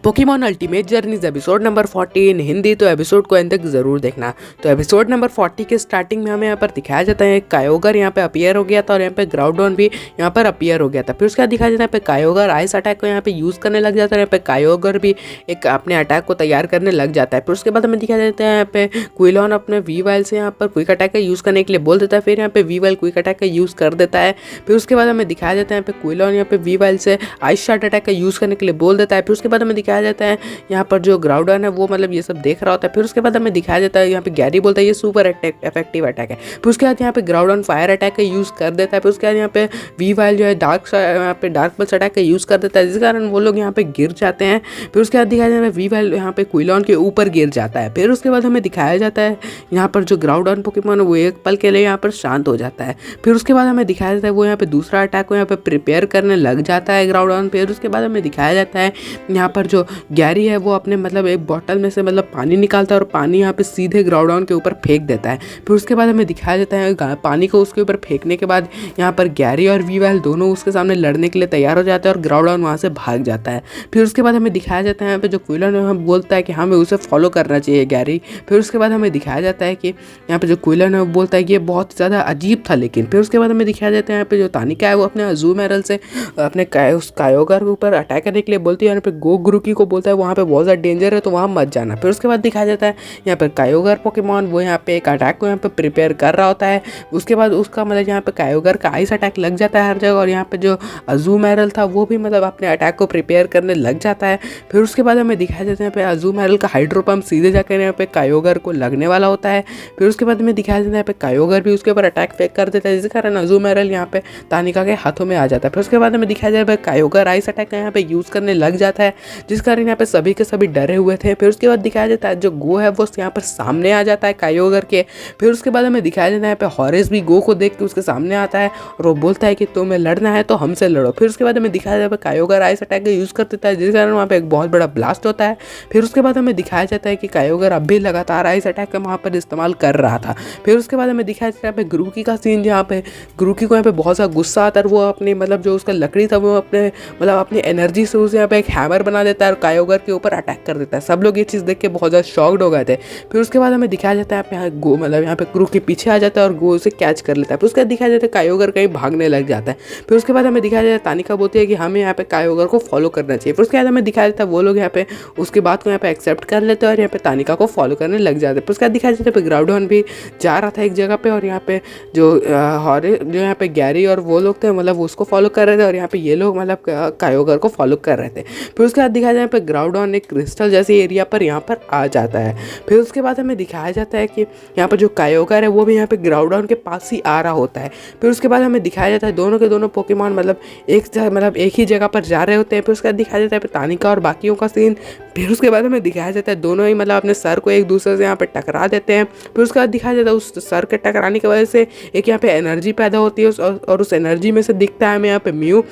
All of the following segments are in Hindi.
Pokemon ultimate journeys episode number 40 इन हिंदी, तो एपिसोड को एंड तक जरूर देखना। तो एपिसोड नंबर 40 के स्टार्टिंग में हमें यहाँ पर दिखाया जाता है कायोगर यहाँ पे अपीयर हो गया था और यहाँ पे ग्राउडॉन भी यहाँ पर अपीयर हो गया था। फिर उसके बाद दिखाया जाता है यहाँ पे कायोगर आइस अटैक को यहाँ पे यूज़ करने लग जाता है। यहाँ पे कायोगर भी एक अपने अटैक को तैयार करने लग जाता है। फिर उसके बाद हमें दिखाया जाता है यहाँ पे क्विलॉन अपने वीवाइल से यहाँ पर क्विक अटैक का यूज़ करने के लिए बोल देता है। फिर यहाँ पे वीवाइल क्विक अटैक का यूज़ कर देता है। फिर उसके बाद हमें दिखाया जाता है यहाँ पे क्विलॉन यहाँ पे वीवाइल से आइस शॉट अटैक का यूज़ करने के लिए बोल देता है। फिर उसके बाद हमें दिखाया जाता है यहाँ पर जो ग्राउडॉन है वो मतलब ये सब देख रहा होता है। फिर उसके बाद हमें दिखाया जाता है यहाँ पे गैरी बोलता है ये सुपर इफेक्टिव अटैक है। फिर उसके बाद यहाँ पे ग्राउडॉन फायर अटैक का यूज़ कर देता है। फिर उसके बाद यहाँ पे वीवाइल जो है यहाँ पे डार्क पल्स अटैक का यूज़ कर देता है, जिस कारण वो लोग यहाँ पे गिर जाते हैं। फिर उसके बाद दिखाया जाता है वीवाइल यहाँ पे क्विलॉन के ऊपर गिर जाता है। फिर उसके बाद हमें दिखाया जाता है यहाँ पर जो ग्राउडॉन पोकेमॉन है वो एक पल के लिए यहाँ पर शांत हो जाता है। फिर उसके बाद हमें दिखाया जाता है वो यहाँ पे दूसरा अटैक को यहाँ पे प्रिपेयर करने लग जाता है ग्राउडॉन। फिर उसके बाद हमें दिखाया जाता है यहाँ पर जो गैरी है वो अपने मतलब एक बॉटल में से मतलब पानी निकालता है और पानी यहाँ पे सीधे ग्राउडॉन के ऊपर फेंक देता है। फिर उसके बाद हमें दिखाया जाता है पानी को उसके ऊपर फेंकने के बाद यहाँ पर गैरी और वीवाइल दोनों उसके सामने लड़ने के लिए तैयार हो जाते हैं और ग्राउडॉन वहाँ से भाग जाता है। फिर उसके बाद हमें दिखाया जाता है यहाँ पे जो क्विलॉन है बोलता है कि हमें उसे फॉलो करना चाहिए गैरी। फिर उसके बाद हमें दिखाया जाता है कि यहाँ पे जो क्विलॉन है वो बोलता है कि ये बहुत ज़्यादा अजीब था। लेकिन फिर उसके बाद हमें दिखाया जाता है यहाँ पे जो तानिका है वो अपने अज़ूमेरल से अपने उस कायोगर के ऊपर अटैक करने के लिए बोलती है। यहाँ पे गोगुरुकी को बोलता है वहाँ पे बहुत ज़्यादा डेंजर है तो वहाँ मत जाना। फिर उसके बाद दिखाया जाता है यहाँ पर कायोगर पोकेमॉन वो यहाँ पे एक अटैक को यहाँ पे प्रिपेयर कर रहा होता है। उसके बाद उसका मतलब यहाँ पे कायोगर का आइस अटैक लग जाता है हर जगह और यहाँ पे जो अज़ूमेरल था वो भी मतलब अपने अटैक को प्रिपेयर करने लग जाता है। फिर उसके बाद हमें दिखाया जाता है यहाँ पे अज़ूमेरल का हाइड्रो पंप सीधे जाकर यहाँ पे कायोगर को लगने वाला होता है। फिर उसके बाद हमें दिखाया जाता है यहाँ पे कायोगर भी उसके ऊपर अटैक फेक कर देता है, जिस कारण अज़ूमेरल यहाँ पे तानिका के हाथों में आ जाता है। फिर उसके बाद हमें दिखाया जाता है कायोगर आइस अटैक का यहाँ पे यूज़ करने लग जाता है, जिस कारण यहाँ पे सभी के सभी डरे हुए थे। फिर उसके बाद दिखाया जाता है जो गो है वो यहाँ पर सामने आ जाता है कायोगर के। फिर उसके बाद हमें दिखाया जाता है यहाँ पे हॉरेस भी गो को देख के उसके सामने आता है और वो बोलता है कि तुम्हें लड़ना है तो हमसे लड़ो। फिर उसके बाद हमें दिखाया जाता है कायोगर आइस अटैक का यूज़ कर देता है, जिस कारण वहाँ पे एक बहुत बड़ा ब्लास्ट होता है। फिर उसके बाद हमें दिखाया जाता है कि कायोगर अब भी लगातार आइस अटैक का वहाँ पर इस्तेमाल कर रहा था। फिर उसके बाद हमें दिखाया जाता है यहाँ पे गुरुकी का सीन, जहाँ पे गुरुकी को यहाँ पे बहुत सा गुस्सा आता है और वो अपनी मतलब जो उसका लकड़ी था वो अपने मतलब अपनी एनर्जी से उसे यहाँ पे एक हैमर बना देता है और कायोगर के ऊपर अटैक कर देता है। सब लोग ये चीज़ देख के बहुत ज़्यादा शॉक्ड हो गए थे। फिर उसके बाद हमें दिखाया जाता है यहाँ गो मतलब यहाँ पे गुरु के पीछे आ जाता है और गो उसे कैच कर लेता है। फिर उसके बाद दिखाया जाता है कायोगर कहीं भागने लग जाता है। फिर उसके बाद हमें दिखाया जाता है तानिका बोलती है कि हमें यहाँ पे कायोगर को फॉलो करना चाहिए। फिर उसके बाद हमें दिखाया जाता है वो लोग यहाँ पे उसकी बात को यहाँ पे एक्सेप्ट कर लेते हैं और यहाँ पे तानिका को फॉलो करने लग जाते हैं। फिर उसके बाद दिखाया जाता है ग्राउडॉन भी जा रहा था एक जगह पे और यहाँ पे जो यहाँ पे गैरी और वो लोग थे मतलब उसको फॉलो कर रहे थे और यहाँ पे ये लोग मतलब कायोगर को फॉलो कर रहे थे। फिर उसके बाद दिखाया जाता है यहाँ पे ग्राउडॉन एक क्रिस्टल जैसे एरिया पर यहाँ पर आ जाता है। फिर उसके बाद हमें दिखाया जाता है कि यहाँ पर जो कायोगर है वो भी यहाँ पे ग्राउडॉन के पास ही आ रहा होता है। फिर उसके बाद हमें दिखाया जाता है दोनों के दोनों पोकेमॉन मतलब एक ही जगह पर जा रहे होते हैं। फिर उसके बाद दिखाया जाता है तानिका और बाकियों का सीन। फिर उसके बाद हमें दिखाया जाता है दोनों ही मतलब अपने सर को एक दूसरे से यहाँ पे टकरा देते हैं। फिर उसके बाद दिखाया जाता है उस सर के टकराने की वजह से एक यहाँ पे एनर्जी पैदा होती है और उस एनर्जी में से दिखता है हमें यहाँ पे म्यू,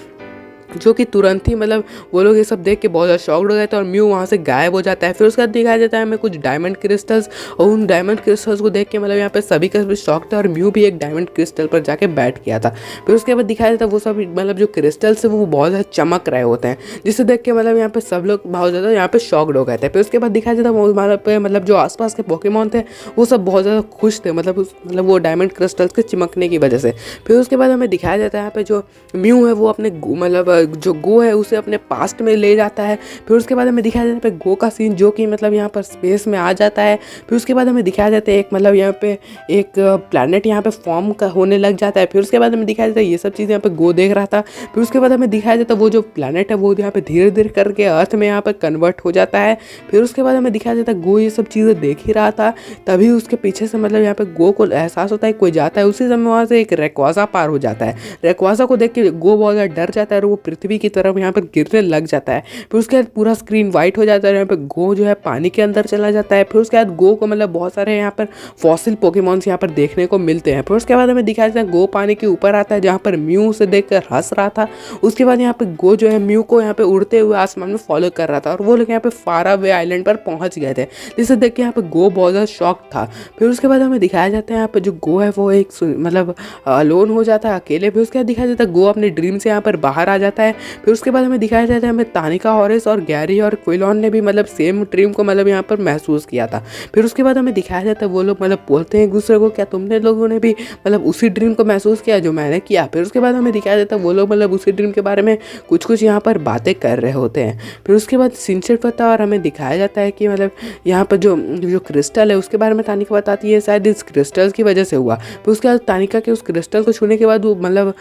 जो कि तुरंत ही मतलब वो लोग ये सब देख के बहुत ज़्यादा शॉक्ड हो गए थे और म्यू वहाँ से गायब हो जाता है। फिर उसके बाद दिखाया जाता है हमें कुछ डायमंड क्रिस्टल्स और उन डायमंड क्रिस्टल्स को देख के मतलब यहाँ पे सभी का सभी शॉक थे और म्यू भी एक डायमंड क्रिस्टल पर जाके बैठ गया था। फिर उसके बाद दिखाया जाता है वो सब मतलब जो क्रिस्टल्स है वो बहुत ज़्यादा चमक रहे होते हैं, जिससे देख के मतलब यहाँ पे सब लोग बहुत ज़्यादा यहाँ पे शॉक्ड हो गए थे। फिर उसके बाद दिखाया जाता है मतलब जो आसपास के पोकेमॉन थे वो सब बहुत ज़्यादा खुश थे मतलब वो डायमंड क्रिस्टल्स के चिमकने की वजह से। फिर उसके बाद हमें दिखाया जाता है यहाँ पे जो म्यू है वो अपने मतलब जो गो है उसे अपने पास्ट में ले जाता है। फिर उसके बाद हमें दिखाया जाता है गो का सीन, जो कि मतलब यहाँ पर स्पेस में आ जाता है। फिर उसके बाद हमें दिखाया जाता है एक मतलब यहाँ पे एक प्लैनेट यहाँ पे फॉर्म का होने लग जाता है। फिर उसके बाद हमें दिखाया जाता है ये सब चीज़ें यहाँ पे गो देख रहा था। फिर उसके बाद हमें दिखाया जाता है वो जो प्लैनेट है वो यहाँ पे धीरे धीरे करके अर्थ में यहाँ पर कन्वर्ट हो जाता है। फिर उसके बाद हमें दिखाया जाता है गो ये सब चीज़ें देख ही रहा था, तभी उसके पीछे से मतलब यहाँ पे गो को एहसास होता है कोई जाता है। उसी समय वहाँ से एक रेक्वाजा पार हो जाता है। रेक्वाजा को देख के गो बहुत ज़्यादा डर जाता है और वो पृथ्वी की तरफ यहाँ पर गिरने लग जाता है। फिर उसके बाद पूरा स्क्रीन वाइट हो जाता है, यहाँ पे गो जो है पानी के अंदर चला जाता है। फिर उसके बाद गो को मतलब बहुत सारे यहाँ पर फॉसिल पोकेमॉन्स यहाँ पर देखने को मिलते हैं। फिर उसके बाद हमें दिखाया जाता है गो पानी के ऊपर आता है, जहाँ पर म्यू उसे देखकर हंस रहा था। उसके बाद यहाँ पे गो जो है म्यू को यहाँ पे उड़ते हुए आसमान में फॉलो कर रहा था और वो लोग यहाँ पे फार अवे आइलैंड पर पहुंच गए थे, जिसे देख के यहाँ पे गो बहुत ज़्यादा शॉक था। फिर उसके बाद हमें दिखाया जाता है यहाँ पे जो गो है वो एक मतलब अलोन हो जाता है, अकेले। फिर उसके बाद दिखाया जाता है गो अपने ड्रीम से यहाँ पर बाहर आ जाता जाता है। फिर उसके बाद हमें दिखाया जाता है हमें तानिका, हॉरिस और गैरी और क्विलॉन ने भी मतलब सेम ड्रीम को मतलब यहाँ पर महसूस किया था। फिर उसके बाद हमें दिखाया जाता है वो लोग मतलब बोलते हैं एक दूसरे को, क्या तुमने लोगों ने भी मतलब उसी ड्रीम को महसूस किया जो मैंने किया। फिर उसके बाद हमें दिखाया जाता है वो लोग मतलब उसी ड्रीम के बारे में कुछ कुछ यहाँ पर बातें कर रहे होते हैं। फिर उसके बाद सीन शिफ्ट होता है और हमें दिखाया जाता है कि मतलब यहाँ पर जो जो क्रिस्टल है उसके बारे में तानिका बताती है शायद इस क्रिस्टल की वजह से हुआ। फिर उसके बाद तानिका के उस क्रिस्टल को छूने के बाद वो मतलब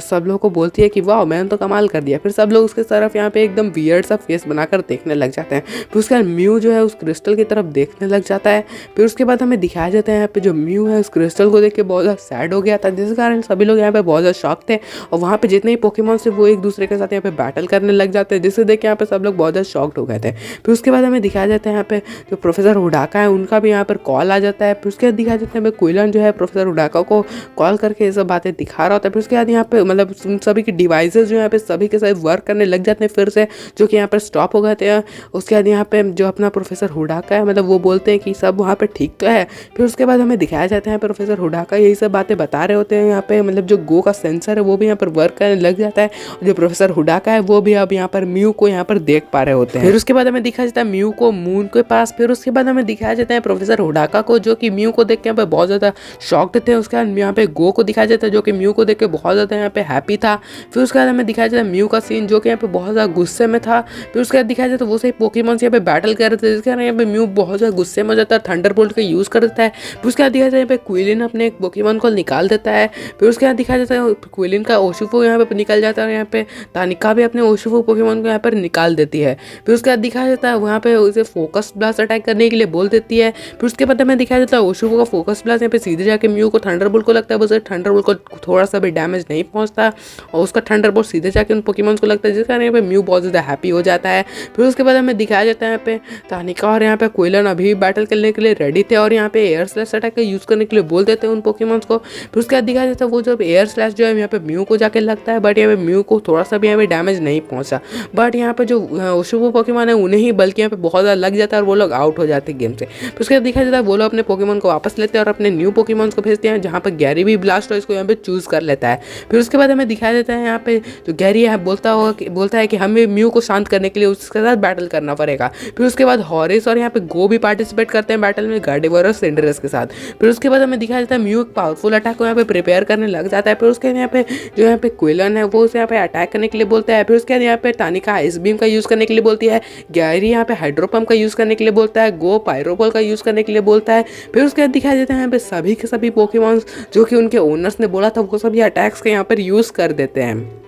सब लोगों को बोलती है कि वाह मैंने तो कमाल कर दिया। फिर सब लोग उसके तरफ यहाँ पे एकदम वियर्ड सा फेस बनाकर देखने लग जाते हैं। फिर उसके बाद म्यू जो है उस क्रिस्टल की तरफ देखने लग जाता है। फिर उसके बाद हमें दिखाया जाता है यहाँ पे जो म्यू है उस क्रिस्टल को देख के बहुत ज़्यादा सैड हो गया था, जिस कारण सभी लोग यहाँ पे बहुत ज़्यादा शॉक थे और वहाँ पे जितने ही पोकेमॉन से वो एक दूसरे के साथ यहाँ पे बैटल करने लग जाते हैं, जिससे देख के यहाँ पे सब लोग बहुत ज़्यादा शॉक्ड हो गए थे। फिर उसके बाद हमें दिखाया जाता है यहाँ पे जो प्रोफेसर हुडाका है उनका भी यहाँ पर कॉल आ जाता है। फिर उसके बाद दिखाया जाता है क्विलन जो है प्रोफेसर हुडाका को कॉल करके ये सब बातें दिखा रहा होता है। फिर उसके बाद यहाँ पे मतलब उन सभी के डिवाइसेज जो यहाँ पे सभी के साथ वर्क करने लग जाते हैं फिर से, जो कि यहाँ पर स्टॉप हो गए थे। उसके बाद यहाँ पे जो अपना प्रोफेसर हुडाका है मतलब वो बोलते हैं कि सब वहाँ पे ठीक तो है। फिर उसके बाद हमें दिखाया जाता है प्रोफेसर हुडाका यही सब बातें बता रहे होते हैं। यहाँ पे मतलब जो गो का सेंसर है वो भी यहाँ पर वर्क करने लग जाता है और जो प्रोफेसर हुडाका है वो भी अब यहाँ पर म्यू को यहाँ पर देख पा रहे होते हैं। फिर उसके बाद हमें दिखाया जाता है म्यू को मून के पास। फिर उसके बाद हमें दिखाया जाता है प्रोफेसर हुडाका को जो कि म्यू को देख के यहाँ पे बहुत ज़्यादा शॉक्ड थे। उसके बाद यहाँ पे गो को दिखाया जाता है जो कि म्यू को देख के बहुत ज़्यादा यहाँ पे हैप्पी था। फिर उसके बाद हमें दिखाया जाता है म्यू का सीन जो कि यहाँ पे बहुत ज़्यादा गुस्से में था। फिर उसके बाद दिखाया जाता है वो सही पोकेमॉन से यहाँ पे बैटल कर रहे थे, जिसके कारण यहाँ पे म्यू बहुत ज़्यादा गुस्से में हो जाता है, थंडरबोल्ट का यूज़ कर देता है। फिर उसके बाद दिखाया जाता है यहाँ पे क्विलिन अपने एक पोकेमॉन को निकाल देता है। फिर उसके बाद दिखाया जाता है क्विलिन का ओशुफो यहाँ पे निकल जाता है और यहाँ पे तानिका भी अपने ओशुफो पोकेमॉन को यहाँ पर निकाल देती है। फिर उसके बाद दिखाया जाता है वहाँ पे उसे फोकस ब्लास्ट अटैक करने के लिए बोल देती है। फिर उसके बाद हमें दिखाया जाता है ओशुफो का फोकस ब्लास्ट यहाँ पे सीधे जाके म्यू को थंडरबोल्ट को लगता है, उसे थंडरबोल्ट को थोड़ा सा भी डैमेज नहीं पहुँचता और उसका थंडरबोल्ट सीधे जाके उन पोकेमॉन्स को लगता है, जिस कारण यहाँ पे म्यू बहुत ज़्यादा हैप्पी हो जाता है। फिर उसके बाद हमें दिखाया जाता है यहाँ पे तानिका और यहाँ पे क्विलन अभी बैटल करने के लिए रेडी थे और यहाँ पे एयर स्लैश अटैक का यूज़ करने के लिए बोल देते हैं उन पोकेमॉन्स को। फिर उसके बाद दिखाया जाता है वो जब एयर स्लैश जो है यहाँ पे म्यू को जाके लगता है, बट यहाँ पे म्यू को थोड़ा सा भी यहाँ पे डैमेज नहीं पहुँचा, बट यहाँ पे जो ओशुफो पोकेमॉन है उन्हें ही बल्कि यहाँ पे बहुत ज़्यादा लग जाता है और वो लोग आउट हो जाते हैं गेम से। फिर उसके बाद दिखाया जाता है वो लोग अपने पोकेमॉन को वापस लेते हैं और अपने न्यू पोकेमॉन्स को भेजते हैं, जहाँ पर गैरी भी ब्लास्ट हो इसको यहाँ पे चूज़ कर लेता है। फिर उसके बाद हमें दिखाया जाता है यहाँ पे जो गैरी है बोलता है कि हमें म्यू को शांत करने के लिए उसके साथ बैटल करना पड़ेगा। फिर उसके बाद हॉरिस और यहाँ पे गो भी पार्टिसिपेट करते हैं बैटल में गार्डेवर और सिंडरेस के साथ। फिर उसके बाद हमें दिखाया जाता है म्यू एक पावरफुल अटैक को यहाँ पे प्रिपेयर करने लग जाता है। फिर उसके यहाँ पे जो यहाँ पे क्विलन है वो उसे यहाँ पे अटैक करने के लिए बोलता है। फिर उसके बाद यहाँ पे तानिका आइस बीम का यूज़ करने के लिए बोलती है, गैरी यहाँ पे हाइड्रोपम्प का यूज़ करने के लिए बोलता है, गो पायरोबॉल का यूज़ करने के लिए बोलता है। फिर उसके बाद दिखाया जाता है यहाँ पे सभी के सभी पोकेमॉन्स जो कि उनके ओनर्स ने बोला था वो सभी अटैक्स के यहाँ पर यूज़ कर देते हैं,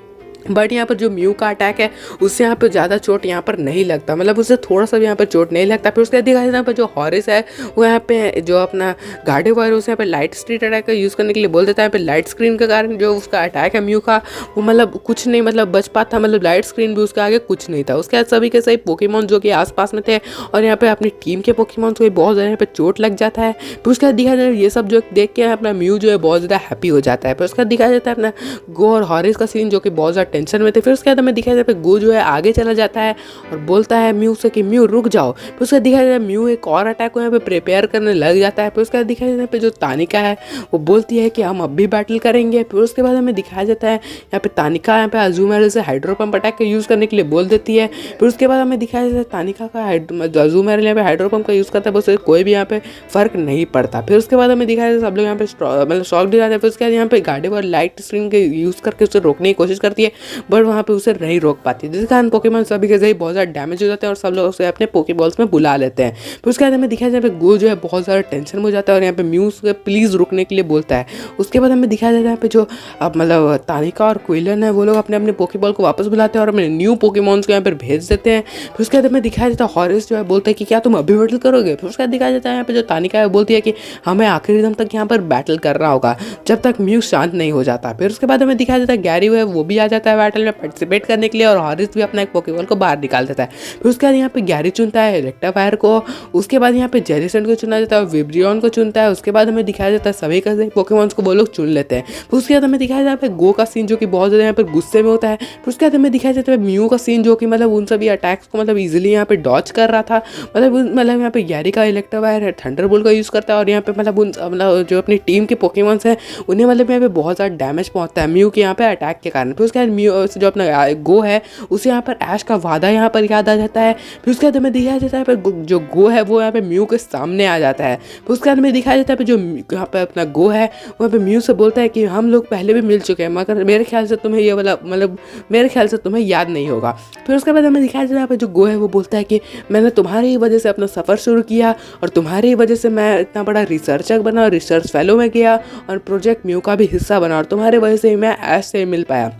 बट यहाँ पर जो म्यू का अटैक है उससे यहाँ पे ज़्यादा चोट यहाँ पर नहीं लगता, मतलब उससे थोड़ा सा भी यहाँ पर चोट नहीं लगता। फिर उसके बाद दिखाया जाता है जो हॉरिस है वो यहाँ पे जो अपना गार्डेवर उसे यहाँ पे लाइट स्ट्रीट अटैक का यूज़ करने के लिए बोल देता है। यहाँ पे लाइट स्क्रीन के कारण जो उसका अटैक है म्यू का वो मतलब कुछ नहीं मतलब बच पाता, मतलब लाइट स्क्रीन भी उसके आगे कुछ नहीं था। उसके बाद सभी के सभी पोकेमॉन जो कि आसपास में थे और यहाँ पे अपनी टीम के पोकेमॉन को बहुत ज़्यादा यहाँ पे चोट लग जाता है। फिर उसके बाद दिखाया जाता है ये सब जो देख के अपना म्यू जो है बहुत ज़्यादा हैप्पी हो जाता है। फिर उसके बाद दिखाया जाता है अपना गो और हॉरिस का सीन जो कि बहुत ज़्यादा टेंशन में थे। फिर उसके हमें दिखाया जाता है गो जो है आगे चला जाता है और बोलता है म्यू से कि म्यू रुक जाओ। फिर उसका दिखाया जाता है म्यू एक और अटैक को यहाँ पे प्रिपेयर करने लग जाता है। फिर उसका दिखाया जाता है पे जो तानिका है वो बोलती है कि हम अब भी बैटल करेंगे। फिर उसके बाद हमें दिखाया जाता है यहाँ पे तानिका यहाँ पे अजूमेरल से हाइड्रोपम्प अटैक का यूज़ करने के लिए बोल देती है। फिर उसके बाद हमें दिखाया जाता है तानिका का अजूमेरल यहाँ पे हाइड्रोपम्प का यूज़ करता है, उससे कोई भी यहाँ पे फर्क नहीं पड़ता। फिर उसके बाद हमें दिखाया जाता है सब लोग यहाँ पे मतलब शॉक दे जाते हैं। फिर उसके बाद यहाँ पे गार्डेवर लाइट स्क्रीन के यूज़ करके उसे रोकने की कोशिश करती है, बट वहाँ पे उसे नहीं रोक पाती, जिस कारण पोकेमॉन सभी के सही बहुत ज़्यादा डैमेज हो जाते हैं और सब लोग उसे अपने पोकेबॉल्स में बुला लेते हैं। फिर उसके बाद हमें दिखाया जाता है गो जो है बहुत ज़्यादा टेंशन में हो जाता है और यहाँ पे म्यू से प्लीज़ रुकने के लिए बोलता है। उसके बाद हमें दिखाया जाता है यहाँ पे जो अब मतलब तानिका और क्विलन है वो लोग अपने अपने पोकेबॉल को वापस बुलाते हैं और अपने न्यू पोकेमॉन्स को यहाँ पर भेज देते हैं। फिर उसके बाद हमें दिखाया जाता है हॉरिस जो है बोलता है कि क्या तुम अभी बैटल करोगे। फिर उसके बाद दिखाया जाता है यहाँ पे जो तानिका है बोलती है कि हमें आखिरी दम तक यहाँ पर बैटल करना होगा जब तक म्यू शांत नहीं हो जाता। फिर उसके बाद हमें दिखाया जाता है गैरी है वो भी आ जाता है बैटल में पार्टिसिपेट करने के लिए और हॉरिस भी अपना एक पोकेबॉल को बाहर निकाल देता है। फिर उसके बाद यहाँ पे गैरी चुनता है इलेक्ट्राफायर को, उसके बाद यहाँ पे जेरिसन को चुना जाता है, विब्रियन को चुनता है। उसके बाद हमें दिखाया जाता है सभी का पोकेमॉन्स को वो लोग चुन लेते हैं। फिर उसके बाद हमें दिखाया जाता है गो का सीन जो कि बहुत ज़्यादा यहाँ पर गुस्से में होता है। फिर उसके बाद हमें दिखाया जाता है म्यू का सीन जो कि मतलब उन सभी अटैक्स को मतलब ईजिली यहाँ पे डॉच कर रहा था, मतलब यहाँ पे गैरी का इलेक्ट्राफायर है थंडरबोल्ट का यूज़ करता है और यहाँ पे मतलब जो अपनी टीम के पोकेमॉन्स हैं उन्हें मतलब यहाँ पे बहुत ज़्यादा डैमेज पहुँचता है म्यू के यहाँ पे अटैक के कारण। फिर उसके बाद जो अपना गो है उसे यहाँ पर ऐश का वादा यहाँ पर याद आ जाता है। फिर उसके बाद हमें दिखाया जाता है जो गो है वो यहाँ पे म्यू के सामने आ जाता है। फिर उसके बाद हमें दिखाया जाता है जो यहाँ पे अपना गो है वहाँ पे म्यू से बोलता है कि हम लोग पहले भी मिल चुके हैं, मगर मेरे ख्याल से तुम्हें ये वाला मतलब मेरे ख्याल से तुम्हें याद नहीं होगा। फिर उसके बाद हमें दिखाया जाता है जो गो है वो बोलता है कि मैंने तुम्हारी ही वजह से अपना सफ़र शुरू किया और तुम्हारी ही वजह से मैं इतना बड़ा रिसर्चर बना और रिसर्च फेलो में गया और प्रोजेक्ट म्यू का भी हिस्सा बना और तुम्हारी वजह से ही मैं ऐसे मिल पाया।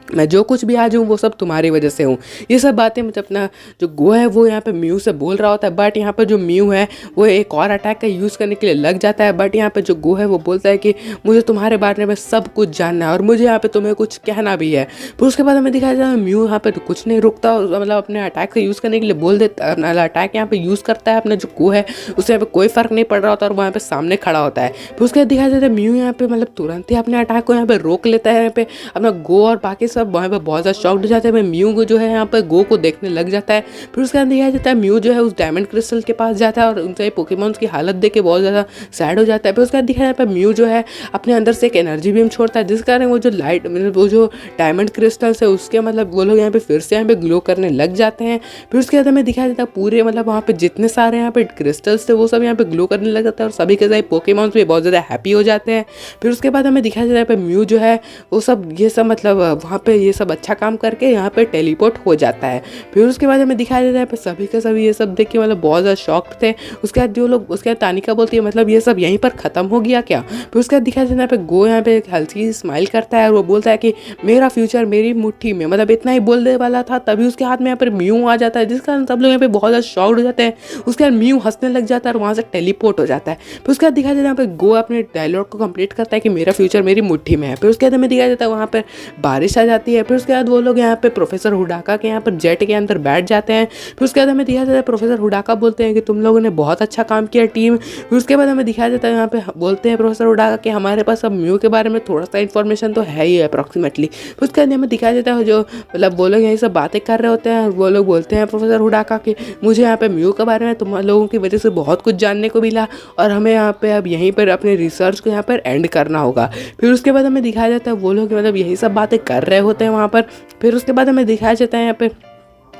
मैं जो कुछ भी आज हूँ वो सब तुम्हारी वजह से हूँ। ये सब बातें मतलब अपना जो गो है वो यहाँ पे म्यू से बोल रहा होता है, बट यहाँ पे जो म्यू है वो एक और अटैक का यूज़ करने के लिए लग जाता है। बट यहाँ पे जो गो है वो बोलता है कि मुझे तुम्हारे बारे में सब कुछ जानना है और मुझे यहाँ पे तुम्हें कुछ कहना भी है। फिर उसके बाद हमें दिखाया जाता है म्यू यहाँ पे तो कुछ नहीं रुकता, मतलब अपने अटैक का यूज़ करने के लिए बोल देता, अपना अटैक यहाँ पे यूज़ करता है। अपना जो गो है उससे यहाँ पे कोई फ़र्क नहीं पड़ रहा होता और वहाँ पे सामने खड़ा होता है। फिर उसके बाद दिखाया जाता है म्यू यहाँ पे मतलब तुरंत ही अपने अटैक को यहाँ पे रोक लेता है। यहाँ पे अपना गो और बाकी सब वहाँ पे बहुत शॉक्ड हो जाता है। म्यू को जो है यहाँ पर गो को देखने लग जाता है। फिर उसके बाद दिखाया जाता है म्यू जो है उस डायमंड क्रिस्टल के पास जाता है और उनसे पोकेमॉन्स की हालत देख के बहुत ज़्यादा सैड हो जाता है। फिर उसके बाद दिखाया जाता है म्यू जो है अपने अंदर से एक एनर्जी बीम छोड़ता है, जिस कारण वो जो लाइट वो जो डायमंड क्रिस्टल्स है उसके मतलब वो लोग यहाँ पे फिर से यहाँ पे ग्लो करने लग जाते हैं। फिर उसके बाद हमें दिखाया जाता है पूरे मतलब वहाँ पे जितने सारे यहाँ पे क्रिस्टल्स थे वो सब यहाँ पे ग्लो करने लग जाता है और सभी के सारे पोकेमॉन्स भी बहुत ज़्यादा हैप्पी हो जाते हैं। फिर उसके बाद हमें दिखाया जाता है म्यू जो है वो सब ये सब मतलब वहाँ पे ये सब अच्छा काम करके यहाँ पे टेलीपोर्ट हो जाता है। फिर उसके बाद हमें दिखाया जाता है सभी के सभी ये सब देख के मतलब बहुत ज़्यादा शॉक्ड थे। उसके बाद जो लोग उसके बाद तानिका बोलती है मतलब ये सब यहीं पर ख़त्म हो गया क्या। फिर उसके बाद दिखाया जाता है यहाँ पे गो यहाँ पे हल्की स्माइल करता है और वो बोलता है कि मेरा फ्यूचर मेरी मुट्ठी में, मतलब इतना ही बोलने वाला था तभी उसके हाथ में यहाँ पर म्यू आ जाता है, जिस कारण सब लोग यहाँ पे बहुत ज़्यादा शॉक्ड हो जाते हैं। उसके बाद म्यू हंसने लग जाता है और वहाँ से टेलीपोर्ट हो जाता है। फिर उसके बाद दिखाया जाता है यहाँ पे गो अपने डायलॉग को कंप्लीट करता है कि मेरा फ्यूचर मेरी मुट्ठी में है। फिर उसके बाद हमें दिखाया जाता है वहाँ पर बारिश आ जाती है। फिर उसके बाद वो लोग यहाँ पे प्रोफेसर हुडाका के यहाँ पर जेट के अंदर बैठ जाते हैं। फिर उसके बाद हमें दिखाया जाता है प्रोफेसर हुडाका बोलते हैं कि तुम लोगों ने बहुत अच्छा काम किया टीम। फिर उसके बाद हमें दिखाया जाता है यहाँ पे बोलते हैं प्रोफेसर हुडाका कि हमारे पास अब म्यू के बारे में थोड़ा सा इन्फॉर्मेशन तो है ही अप्रॉक्सीमेटली। फिर उसके बाद हमें दिखाया जाता है जो मतलब वो लोग यही सब बातें कर रहे होते हैं, वो लोग बोलते हैं प्रोफेसर हुडाका कि मुझे यहाँ पे म्यू के बारे में तुम लोगों की वजह से बहुत कुछ जानने को मिला और हमें यहाँ पे अब यहीं पर अपने रिसर्च को यहाँ पर एंड करना होगा। फिर उसके बाद हमें दिखाया जाता है वो लोग मतलब यही सब बातें कर रहे होते हैं वहाँ पर। फिर उसके बाद हमें दिखाया जाता है यहाँ पे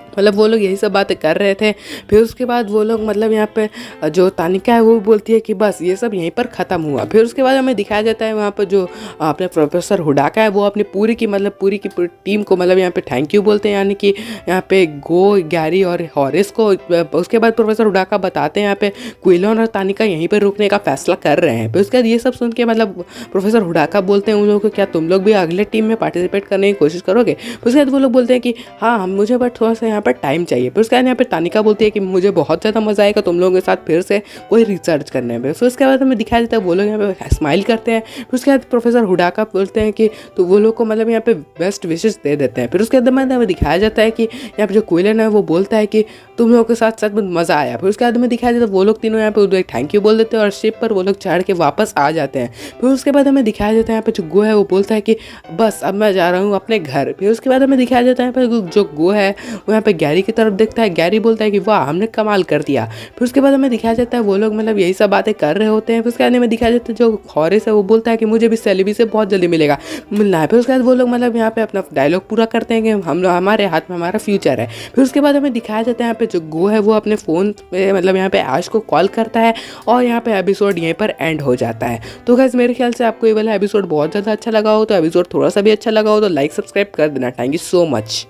मतलब वो लोग यही सब बातें कर रहे थे। फिर उसके बाद वो लोग मतलब यहाँ पे जो तानिका है वो बोलती है कि बस ये सब यहीं पर ख़त्म हुआ। फिर उसके बाद हमें दिखाया जाता है वहाँ पर जो अपने प्रोफेसर हुडाका है वो अपनी पूरी की टीम को मतलब यहाँ पे थैंक यू बोलते हैं, यानी कि यहाँ पे गो, गैरी और हॉरिस को। उसके बाद प्रोफेसर हुडाका बताते हैं यहाँ पे क्विलोन और तानिका यहीं पर रुकने का फैसला कर रहे हैं। फिर उसके बाद ये सब सुन के मतलब प्रोफेसर हुडाका बोलते हैं उन लोगों को क्या तुम लोग भी अगले टीम में पार्टिसिपेट करने की कोशिश करोगे। फिर उसके बाद वो लोग बोलते हैं कि हाँ हम मुझे बट थोड़ा सा यहाँ पर टाइम चाहिए। फिर उसके बाद यहाँ पे तानिका बोलती है कि मुझे बहुत ज़्यादा मज़ा आएगा तुम लोगों के साथ फिर से कोई रिसर्च करने में। फिर उसके बाद हमें दिखाया जाता है वो लोग यहाँ पे स्माइल करते हैं। फिर उसके बाद प्रोफेसर हुडाका बोलते हैं कि तो वो लोग को मतलब यहाँ पे बेस्ट विशेस दे देते हैं। फिर उसके बाद हमें दिखाया जाता है कि यहाँ पे जो क्विलन है वो बोलता है कि तुम लोगों के साथ साथ मज़ा आया। फिर उसके बाद हमें दिखाया जाता है वो लोग तीनों यहाँ पे थैंक यू बोल देते हैं और शिप पर वो लोग चढ़ के वापस आ जाते हैं। फिर उसके बाद हमें दिखाया जाता है यहाँ पे जो गो है वो बोलता है कि बस अब मैं जा रहा हूँ अपने घर। फिर उसके बाद हमें दिखाया जाता है यहाँ पे जो गो है वो यहाँ पे गैरी की तरफ देखता है। गैरी बोलता है कि वाह हमने कमाल कर दिया। फिर उसके बाद हमें दिखाया जाता है वो लोग मतलब यही सब बातें कर रहे होते हैं। फिर उसके बाद हमें दिखाया जाता है जो हॉरिस है वो बोलता है कि मुझे भी सेलिबी से बहुत जल्दी मिलना है। फिर उसके बाद वो लोग मतलब यहाँ पे अपना डायलॉग पूरा करते हैं कि हमारे हाथ में हमारा फ्यूचर है। फिर उसके बाद हमें दिखाया जाता है यहाँ पे जो गो है वो अपने फ़ोन पे मतलब यहाँ पे ऐश को कॉल करता है और यहाँ पे एपिसोड यहीं पर एंड हो जाता है। तो गाइस मेरे ख्याल से आपको ये वाला एपिसोड बहुत ज़्यादा अच्छा लगा हो, तो एपिसोड थोड़ा सा भी अच्छा लगा हो तो लाइक सब्सक्राइब कर देना। Thank you so much.